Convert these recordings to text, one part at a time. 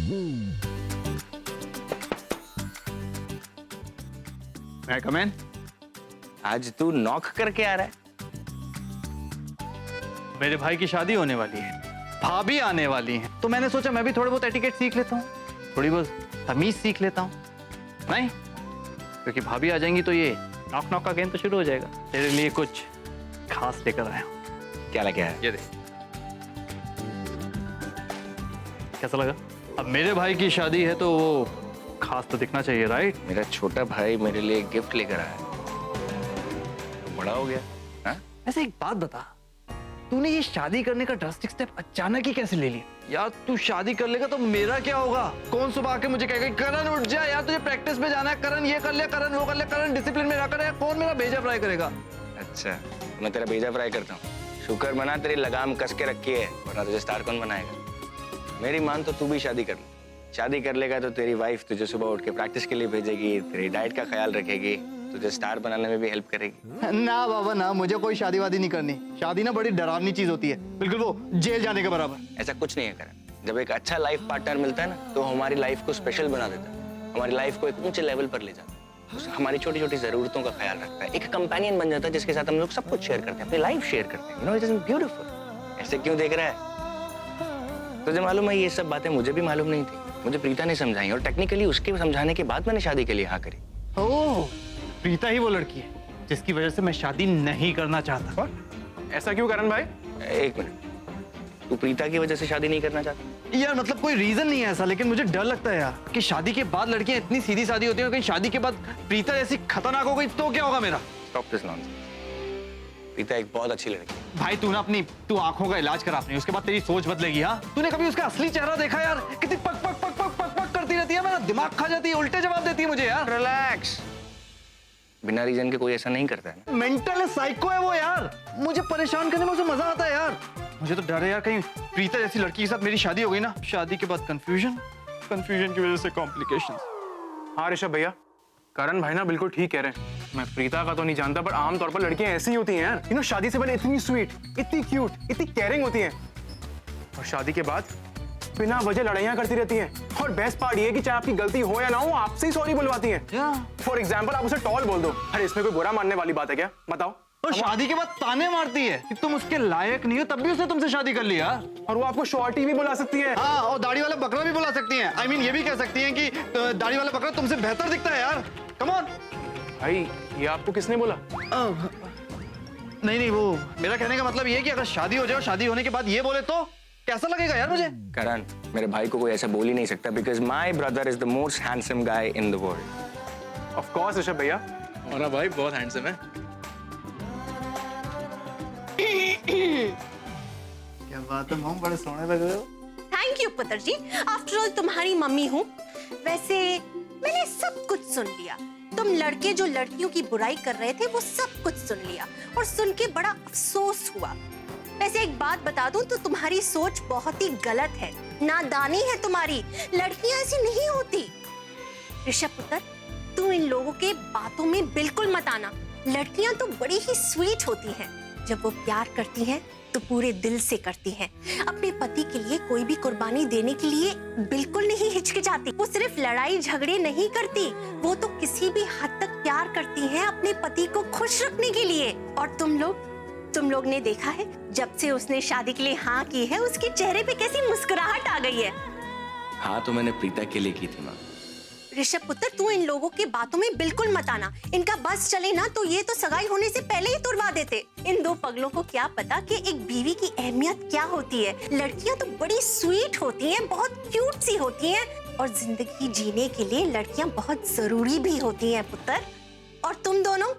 मैं कम इन? आज तू नॉक करके आ रहा है? मेरे भाई की शादी होने वाली है, भाभी आने वाली है, तो मैंने सोचा मैं भी थोड़े बहुत एटिकेट सीख लेता हूँ, थोड़ी बहुत तमीज सीख लेता हूँ। नहीं, क्योंकि भाभी आ जाएंगी तो ये नॉक नॉक का गेम तो शुरू हो जाएगा। तेरे लिए कुछ खास लेकर आया हूँ। क्या लगे है? ये देख, कैसा लगा? अब मेरे भाई की शादी है तो वो खास तो दिखना चाहिए, राइट? मेरा छोटा भाई मेरे लिए गिफ्ट लेकर आया है, तो बड़ा हो गया। हाँ? ऐसे एक बात बता, तूने ये शादी करने का ड्रास्टिक स्टेप अचानक ही कैसे ले लिया? यार तू शादी कर लेगा तो मेरा क्या होगा? कौन सुबह आके मुझे कहेगा करण उठ जा यार, तुझे प्रैक्टिस पे जाना है, करण ये कर ले, करण वो कर ले, करण डिसिप्लिन में रहा करे। कौन मेरा भेजा फ्राई करेगा? अच्छा, मैं तेरा भेजा फ्राई करता हूँ। शुक्र मना तेरी लगाम कस के रखी है, वरना तुझे स्टार कौन बनाएगा? मेरी मान तो तू भी शादी कर ले। शादी कर लेगा तो तेरी वाइफ तुझे सुबह उठ के प्रैक्टिस के लिए भेजेगी, तेरी डाइट का ख्याल रखेगी, तुझे स्टार बनाने में भी हेल्प करेगी। ना बाबा ना, मुझे कोई शादी वादी नहीं करनी। शादी ना बड़ी डरावनी चीज होती है, बिल्कुल वो जेल जाने के बराबर। ऐसा कुछ नहीं है करण। जब एक अच्छा लाइफ पार्टनर मिलता है ना, तो हमारी लाइफ को स्पेशल बना देता है, हमारी लाइफ को एक ऊंचे लेवल पर ले जाता है, हमारी छोटी छोटी जरूरतों का ख्याल रखता है, एक कंपेनियन बन जाता है जिसके साथ हम लोग सब कुछ शेयर करते हैं, अपनी लाइफ शेयर करते हैं। You know, it is beautiful. ऐसे क्यों देख रहा है? तुझे मालूम है ये सब बातें मुझे भी मालूम नहीं थी, मुझे प्रीता ने समझाई, और टेक्निकली उसके समझाने के बाद मैंने शादी के लिए हाँ करी। ओह, प्रीता ही वो लड़की है जिसकी वजह से मैं शादी नहीं करना चाहता। ऐसा क्यों करण भाई? एक मिनट, तू प्रीता की वजह से शादी नहीं करना चाहता? यार मतलब कोई रीजन नहीं है ऐसा, लेकिन मुझे डर लगता है यार कि शादी के बाद लड़कियां इतनी सीधी सादी होती हैं, कहीं शादी के बाद प्रीता जैसी खतरनाक हो गई तो क्या होगा मेरा? Stop this nonsense. प्रीता एक बहुत अच्छी लड़की है। भाई तू आंखों का इलाज करा अपनी, उसके बाद तेरी सोच बदलेगी। हाँ, तूने कभी उसका असली चेहरा देखा यार? कितनी पक पक पक पक पक पक करती रहती है, मेरा दिमाग खा जाती है, उल्टे जवाब देती है मुझे यार। रिलैक्स, बिना रीजन के कोई ऐसा नहीं करता है ना। मेंटल है, साइको है वो यार। मुझे परेशान करने में उसे मजा आता है यार। मुझे तो डर है यार, कहीं प्रीता जैसी लड़की के साथ मेरी शादी हो गई ना, शादी के बाद कंफ्यूजन की वजह से कॉम्प्लिकेशंस। हाँ ऋषभ भैया, करण भाई ना बिल्कुल ठीक कह रहे हैं। मैं प्रीता का तो नहीं जानता, पर आमतौर पर लड़कियां ऐसी ही होती हैं यार। यू नो, शादी से पहले इतनी स्वीट, इतनी क्यूट, इतनी केयरिंग होती हैं, और शादी के बाद बिना वजह लड़ाइयां करती रहती हैं। और बेस्ट पार्ट ये है कि चाहे आपकी गलती हो या ना हो, आपसे ही सॉरी बुलवाती हैं। फॉर एग्जाम्पल, आप उसे टॉल बोल दो, अरे इसमें कोई बुरा मानने वाली बात है क्या? बताओ। और शादी के बाद ताने मारती है कि तुम उसके लायक नहीं हो, तब भी उसने तुमसे शादी कर लिया। और वो आपको शॉर्टी भी बुला सकती है। हाँ, और दाढ़ी वाला बकरा भी बुला सकती हैं। I mean, ये भी कह सकती हैं कि दाढ़ी वाला बकरा तुमसे बेहतर दिखता है यार। कम ऑन भाई, ये आपको किसने बोला? नहीं, वो मेरा कहने का मतलब ये है कि अगर शादी हो जाए और शादी होने के बाद ये बोले तो कैसा लगेगा यार मुझे? करण, मेरे भाई को कोई ऐसा बोल ही नहीं सकता, because my brother is the most handsome guy in the world. Of course Rishabh भैया, हमारा भाई बहुत हैंडसम है। क्या बात है मॉम, बड़े सोने लग रहे हो। थैंक यू पुत्र जी, आफ्टर ऑल तुम्हारी मम्मी हूँ। वैसे मैंने सब कुछ सुन लिया, तुम लड़के जो लड़कियों की बुराई कर रहे थे वो सब कुछ सुन लिया, और सुन के बड़ा अफसोस हुआ। वैसे एक बात बता दूं तो तुम्हारी सोच बहुत ही गलत है, नादानी है तुम्हारी। लड़कियां ऐसी नहीं होती। ऋषभ पुत्र, तू इन लोगों के बातों में बिल्कुल मत आना। लड़कियां तो बड़ी ही स्वीट होती हैं, जब वो प्यार करती हैं तो पूरे दिल से करती हैं। अपने पति के लिए कोई भी कुर्बानी देने के लिए बिल्कुल नहीं हिचकिचाती। वो सिर्फ लड़ाई झगड़े नहीं करती, वो तो किसी भी हद तक प्यार करती हैं अपने पति को खुश रखने के लिए। और तुम लोग ने देखा है, जब से उसने शादी के लिए हाँ की है, उसके चेहरे पे कैसी मुस्कुराहट आ गई है। हाँ, तो मैंने प्रीता के लिए की थी माँ। ऋषभ पुत्र, तू इन लोगों के बातों में बिल्कुल मत आना। इनका बस चले ना तो ये तो सगाई होने से पहले ही तुड़वा देते। इन दो पगलों को क्या पता कि एक बीवी की अहमियत क्या होती है। लड़कियां तो बड़ी स्वीट होती हैं, बहुत क्यूट सी होती हैं, और जिंदगी जीने के लिए लड़कियां बहुत जरूरी भी होती हैं पुत्र। और तुम दोनों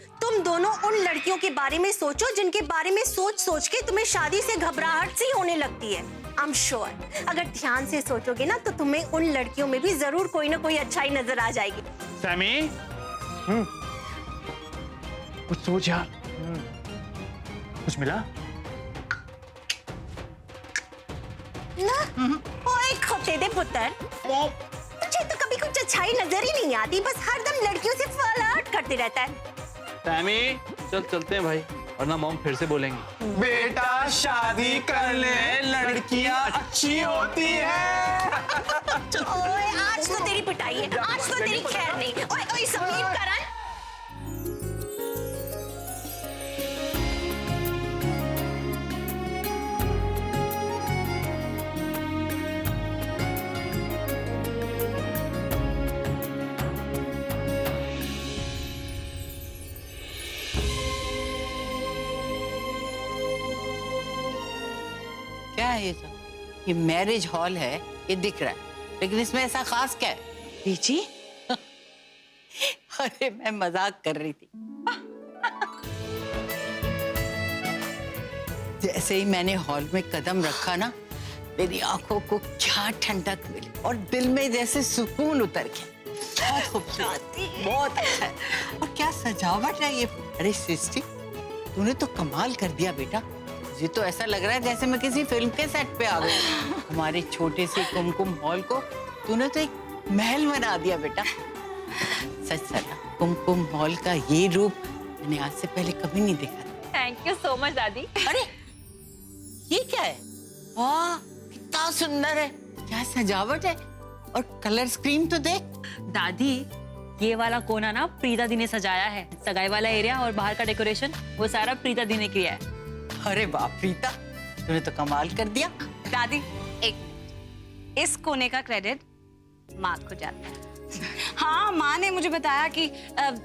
उन लड़कियों के बारे में सोचो जिनके बारे में सोच के तुम्हें शादी से घबराहट सी होने लगती है। आई एम श्योर, अगर ध्यान से सोचोगे ना तो तुम्हें उन लड़कियों में भी जरूर कोई ना कोई अच्छाई नजर आ जाएगी। सैमी, कुछ सोच यार। कुछ मिला? ना, ओए खोटे दे पुत्र, तुझे तो कभी कुछ अच्छाई नजर ही नहीं आती, बस हरदम लड़कियों से फ्लर्ट करते रहता है। सैमी, चलते हैं भाई, वरना मॉम फिर से बोलेंगी। बेटा शादी कर ले, लड़कियां अच्छी होती है। ओए आज तो तेरी पिटाई है, आज तो तेरी खैर नहीं। ओए ओए समीर करण, क्या है ये सब? ये मैरिज हॉल है, ये दिख रहा है, लेकिन इसमें ऐसा खास क्या है? बीजी, अरे मैं मजाक कर रही थी। जैसे ही मैंने हॉल में कदम रखा ना, मेरी आंखों को क्या ठंडक मिली और दिल में जैसे सुकून उतर गया। बहुत खूबसूरत, बहुत अच्छा है। और क्या सजावट है ये। अरे सृष्टि, तूने तो कमाल कर दिया बेटा। मुझे तो ऐसा लग रहा है जैसे मैं किसी फिल्म के सेट पे आ गई। हमारे छोटे से कुमकुम हॉल को तूने तो एक महल बना दिया बेटा। सच सच, कुमकुम हॉल का ये रूप मैंने आज से पहले कभी नहीं देखा था। थैंक यू सो मच दादी। अरे ये क्या है? वाह, कितना सुंदर है। क्या सजावट है। और कलर स्कीम तो देख। दादी, ये वाला कोना ना प्रीता दी ने सजाया है। सगाई वाला एरिया और बाहर का डेकोरेशन वो सारा प्रीता दी ने किया है। अरे वाह प्रीता, तूने तो कमाल कर दिया। दादी एक इस कोने का क्रेडिट माँ को जाता है। हाँ, माँ ने मुझे बताया कि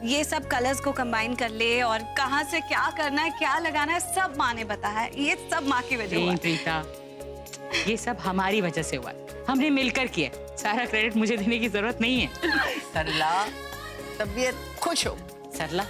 ये सब कलर्स को कंबाइन कर ले और कहाँ से क्या करना है, क्या लगाना है, सब माँ ने बताया है। ये सब माँ की वजह हुआ नहीं है। प्रीता, ये सब हमारी वजह से हुआ है। हमने मिलकर किया। सारा क्रेडिट मुझे देने की जरूरत नहीं है। सरला, तबीयत खुश हो। सरला,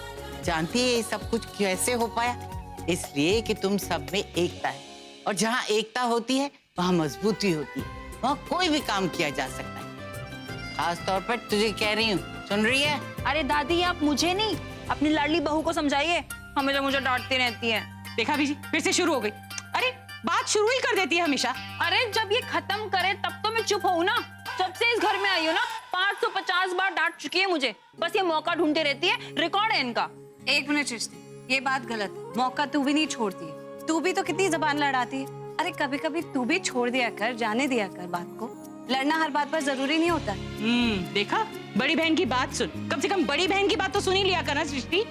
जानती है ये सब कुछ कैसे हो पाया? इसलिए कि तुम सब में एकता है, और जहाँ एकता होती है वहाँ मजबूती होती है, वहाँ कोई भी काम किया जा सकता है। खास तौर पर तुझे कह रही हूँ, सुन रही है? अरे दादी, आप मुझे नहीं अपनी लाडली बहू को समझाइए। हमेशा मुझे डांटती रहती है। देखा बीजी, फिर से शुरू हो गई। अरे बात शुरू ही कर देती है हमेशा। अरे जब ये खत्म करे तब तो मैं चुप हूँ ना। जब से इस घर में आई हो ना, 550 बार डांट चुकी है मुझे। बस ये मौका ढूंढते रहती है। रिकॉर्ड है इनका। एक मिनट सृष्टि, ये बात गलत है। मौका तू भी नहीं छोड़ती है। तू भी तो कितनी जबान लड़ाती है। अरे कभी कभी तू भी छोड़ दिया कर, जाने दिया कर बात को। लड़ना हर बात पर जरूरी नहीं होता। देखा, बड़ी बहन की बात सुन। कम से कम बड़ी बहन की बात तो सुन ही लिया करना सृष्टि।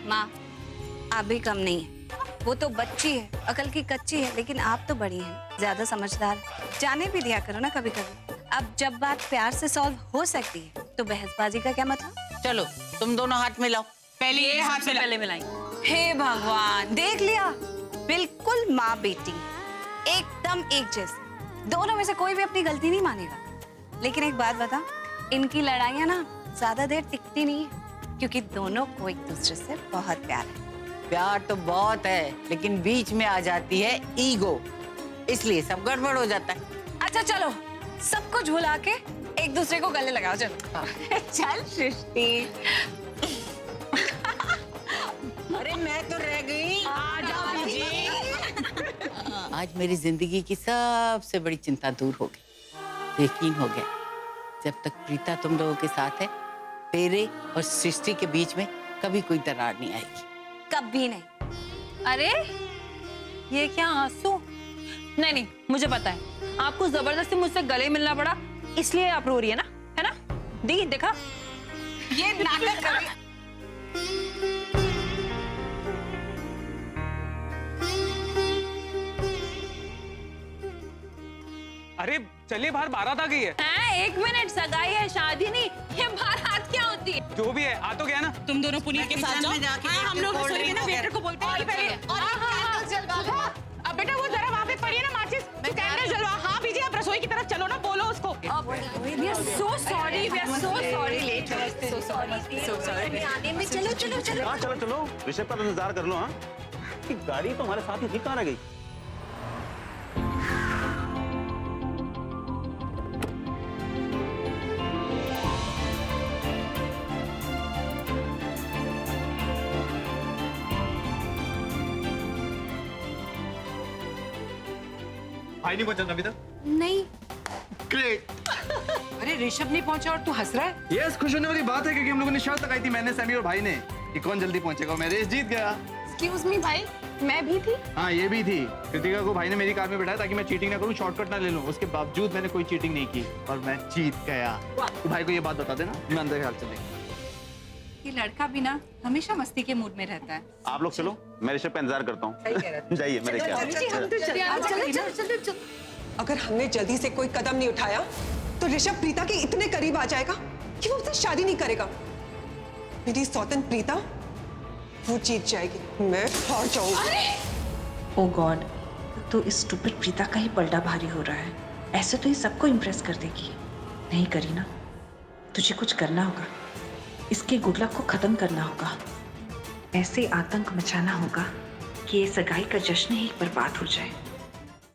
माँ, आप भी कम नहीं है। वो तो बच्ची है, अकल की कच्ची है, लेकिन आप तो बड़ी हैं, ज्यादा समझदार। जाने भी दिया करो ना कभी कभी। अब जब बात प्यार से सॉल्व हो सकती है तो बहसबाजी का क्या मतलब? चलो तुम दोनों हाथ मिलाओ। पहले ये हाथ से पहले मिलाई। हे भगवान, देख लिया, बिल्कुल माँ बेटी एकदम एक जैसे। दोनों में से कोई भी अपनी गलती नहीं मानेगा। लेकिन एक बात बता, इनकी लड़ाइयाँ ना ज्यादा देर टिकती नहीं है, क्योंकि दोनों को एक दूसरे से बहुत प्यार है। प्यार तो बहुत है, लेकिन बीच में आ जाती है ईगो, इसलिए सब गड़बड़ हो जाता है। अच्छा चलो, सब कुछ भुला के एक दूसरे को गले लगाओ। चलो चल सृष्टि। अरे मैं तो रह गई। आज मेरी जिंदगी की सबसे बड़ी चिंता दूर हो गई। यकीन हो गया, जब तक प्रीता तुम लोगों के साथ है, तेरे और सृष्टि के बीच में कभी कोई दरार नहीं आएगी। कभी नहीं। अरे ये क्या आंसू? नहीं नहीं, मुझे पता है आपको जबरदस्ती मुझसे गले मिलना पड़ा, इसलिए आप रो रही है ना, है ना? दी देखा, ये नाटक कर रही है। अरे चलिए, बाहर बारात आ गई है। हैं? एक मिनट, सगाई है, शादी नहीं। ये बारात क्या होती है? जो भी है, आ तो गया ना। तुम दोनों पुनीत के साथ जाओ। हाँ, हम लोग रसोई में ना वेटर को बोलते हैं पहले। अब बेटा वो जरा वहाँ पे पड़ी है ना माचिस, तो कैंडल जलवा। हाँ बीजी, आप रसोई की तरफ चलो ना, बोलो उसको। We are so sorry, we are so sorry late. So sorry, so sorry. आने में चलो चलो चलो। हाँ चलो चलो, ऋषभ का तो इंतजार कर लो। हाँ, कि गाड़ी तो हमारे साथ ही थी, कहाँ रह गई? भाई नहीं पहुंचा अभी तक। नहीं, ग्रेट। अरे ऋषभ नहीं पहुंचा और तू हंस रहा है? यस, खुश होने वाली बात है क्योंकि हम लोगों ने शर्त लगाई थी, मैंने, सैमी और भाई ने, कि कौन जल्दी पहुंचेगा। मैं रेस जीत गया। एक्सक्यूज मी भाई, मैं भी थी। हाँ ये भी थी। कृतिका को भाई ने मेरी कार में बैठाया ताकि मैं चीटिंग ना करूं, शॉर्टकट ना ले लूं। उसके बावजूद मैंने कोई चीटिंग नहीं की और मैं जीत गया। तो भाई को ये बात बता देना, मैं अंदर ख्याल चलेंगे। ये लड़का भी ना हमेशा मस्ती के मूड में रहता है। आप लोग चलो, मैं ऋषभ का इंतजार करता हूँ। जाइए मेरे ख्याल। अगर हमने जल्दी से कोई कदम नहीं उठाया तो ऋषभ प्रीता के इतने करीब आ जाएगा कि वो उससे शादी नहीं करेगा। मेरी सौतन प्रीता वो जीत जाएगी, मैं हार जाऊंगी। ओ गॉड, तो इस स्टूपिड प्रीता का ही पलड़ा भारी हो रहा है। ऐसे तो ये सबको इम्प्रेस कर देगी। नहीं करीना, तुझे कुछ करना होगा। इसके गुड लक को खत्म करना होगा। ऐसे आतंक मचाना होगा कि ये सगाई का जश्न ही बर्बाद हो जाए।